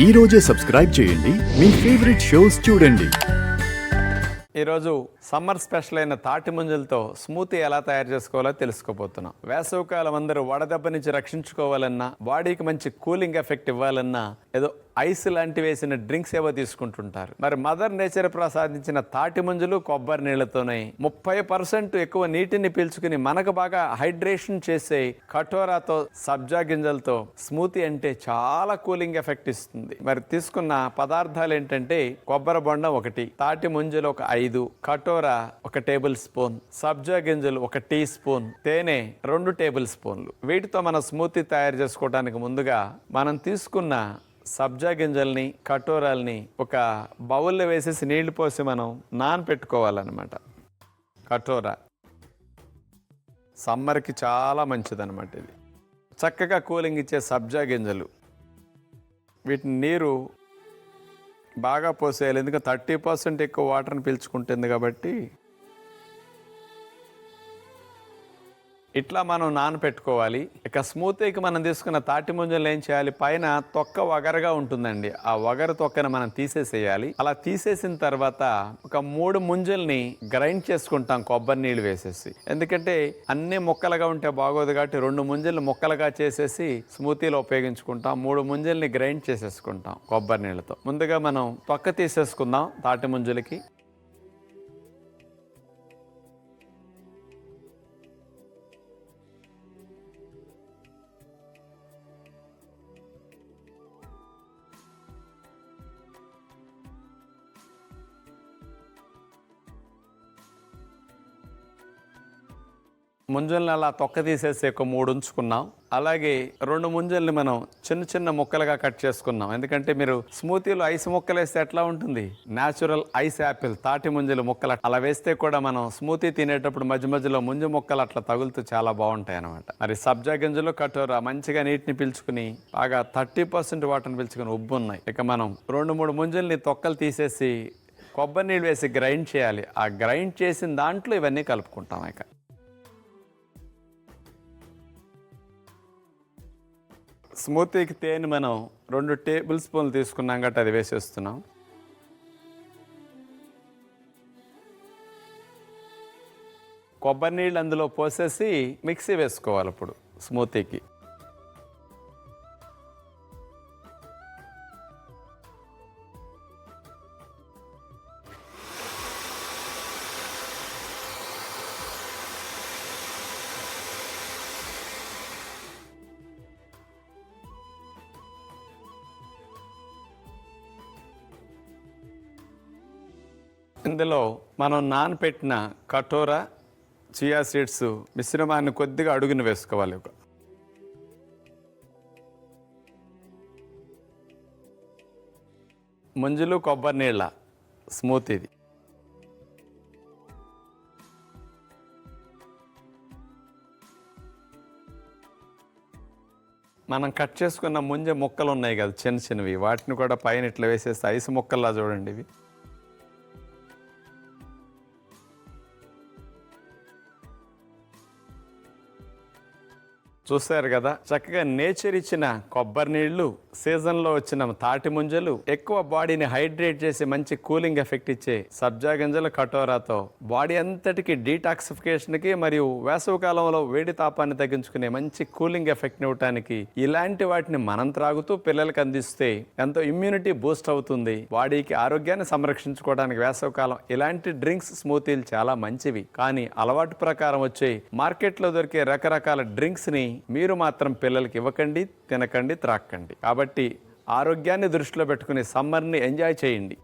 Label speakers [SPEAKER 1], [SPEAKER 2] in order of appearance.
[SPEAKER 1] ఈ రోజే సబ్స్క్రైబ్ చేయండి మీ ఫేవరెట్ షోస్ చూడండి.
[SPEAKER 2] ఈరోజు సమ్మర్ స్పెషల్ అయిన తాటి ముంజలతో స్మూతీ ఎలా తయారు చేసుకోవాలో తెలుసుకోబోతున్నాం. వేసవికాలం అందరూ వడదెబ్బ నుంచి రక్షించుకోవాలన్నా, బాడీకి మంచి కూలింగ్ ఎఫెక్ట్ ఇవ్వాలన్నా ఏదో ఐస్ లాంటి వేసిన డ్రింక్స్ ఏవో తీసుకుంటుంటారు. మరి మదర్ నేచర్ ప్రసాదించిన తాటి ముంజలు కొబ్బరి నీళ్లతోనే 30% ఎక్కువ నీటిని పీల్చుకుని మనకు బాగా హైడ్రేషన్ చేసే కటోరాతో, సబ్జా గింజలతో స్మూతీ అంటే చాలా కూలింగ్ ఎఫెక్ట్ ఇస్తుంది. మరి తీసుకున్న పదార్థాలు ఏంటంటే కొబ్బరి బొండం 1, తాటి ముంజలు ఒక 5, కటోరా 1 టేబుల్ స్పూన్, సబ్జా గింజలు 1 టీ స్పూన్, తేనె 2 టేబుల్ స్పూన్లు. వీటితో మనం స్మూతీ తయారు చేసుకోవడానికి ముందుగా మనం తీసుకున్న సబ్జా గింజల్ని, కటోరాల్ని ఒక బౌల్లో వేసేసి నీళ్లు పోసి మనం నానపెట్టుకోవాలన్నమాట. కటోరా సమ్మర్కి చాలా మంచిదన్నమాట. ఇది చక్కగా కూలింగ్ ఇచ్చే సబ్జా గింజలు, వీటిని నీరు బాగా పోసేయాలి. ఎందుకంటే 30% ఎక్కువ వాటర్ని పీల్చుకుంటుంది కాబట్టి ఇట్లా మనం నానపెట్టుకోవాలి. ఇక స్మూతీకి మనం తీసుకున్న తాటి ముంజలు ఏం చేయాలి, పైన తొక్క వగరగా ఉంటుందండి. ఆ వగరు తొక్కను మనం తీసేసేయాలి. అలా తీసేసిన తర్వాత ఒక 3 ముంజల్ని గ్రైండ్ చేసుకుంటాం కొబ్బరి నీళ్ళు వేసేసి. ఎందుకంటే అన్ని ముక్కలుగా ఉంటే బాగోదు కాబట్టి 2 ముంజల్ని ముక్కలుగా చేసేసి స్మూతీలో ఉపయోగించుకుంటాం. 3 ముంజల్ని గ్రైండ్ చేసేసుకుంటాం కొబ్బరి నీళ్ళతో. ముందుగా మనం తొక్క తీసేసుకుందాం తాటి ముంజలకి. ముంజల్ని అలా తొక్క తీసేసి ఒక 3 ఉంచుకున్నాం. అలాగే 2 ముంజల్ని మనం చిన్న చిన్న ముక్కలుగా కట్ చేసుకున్నాం. ఎందుకంటే మీరు స్మూతీలో ఐస్ ముక్కలు వేస్తే ఎట్లా ఉంటుంది, న్యాచురల్ ఐస్ యాపిల్ తాటి ముంజలు ముక్కలు అలా వేస్తే కూడా మనం స్మూతీ తినేటప్పుడు మధ్య మధ్యలో ముంజు ముక్కలు అట్లా తగులుతూ చాలా బాగుంటాయి అన్నమాట. మరి సబ్జా గింజలు, కటోరా మంచిగా నీటిని పీల్చుకుని బాగా 30% వాటర్ని పీల్చుకుని ఉబ్బున్నాయి. ఇక మనం 2-3 ముంజల్ని తొక్కలు తీసేసి కొబ్బరి నీళ్ళు వేసి గ్రైండ్ చేయాలి. ఆ గ్రైండ్ చేసిన దాంట్లో ఇవన్నీ కలుపుకుంటాం. ఇక స్మూతీకి తేనె మనం 2 టేబుల్ స్పూన్లు తీసుకున్నాం కాబట్టి అది వేసేస్తున్నాం. కొబ్బరి నీళ్ళు అందులో పోసేసి మిక్సీ వేసుకోవాలి. ఇప్పుడు స్మూతీకి ఇందులో మనం నానపెట్టిన కటోరా, చియా సీడ్స్ మిశ్రమాన్ని కొద్దిగా అడుగున వేసుకోవాలి. ముంజలు కొబ్బరి నీళ్ళ స్మూతీది. మనం కట్ చేసుకున్న ముంజ ముక్కలు ఉన్నాయి కదా చిన్న చిన్నవి, వాటిని కూడా పైన ఇట్లా వేసేస్తే ఐస్ ముక్కల్లా చూడండి. ఇవి చూస్తారు కదా, చక్కగా నేచర్ ఇచ్చిన కొబ్బరి నీళ్లు, సీజన్లో వచ్చిన తాటి ముంజలు, ఎక్కువ బాడీని హైడ్రేట్ చేసి మంచి కూలింగ్ ఎఫెక్ట్ ఇచ్చే సబ్జా గింజల కటోరాతో బాడీ అంతటికి డీటాక్సిఫికేషన్కి మరియు వేసవి కాలంలో వేడి తాపాన్ని తగ్గించుకునే మంచి కూలింగ్ ఎఫెక్ట్ ఇవ్వడానికి ఇలాంటి వాటిని మనం త్రాగుతూ పిల్లలకు అందిస్తే ఎంతో ఇమ్యూనిటీ బూస్ట్ అవుతుంది. బాడీకి ఆరోగ్యాన్ని సంరక్షించుకోవడానికి వేసవి కాలం ఇలాంటి డ్రింక్స్, స్మూతీలు చాలా మంచివి. కానీ అలవాటు ప్రకారం వచ్చే మార్కెట్లో దొరికే రకరకాల డ్రింక్స్ ని మీరు మాత్రం పిల్లలకి ఇవ్వకండి, తినకండి, త్రాక్కండి. కాబట్టి ఆరోగ్యాన్ని దృష్టిలో పెట్టుకుని సమ్మర్ని ఎంజాయ్ చేయండి.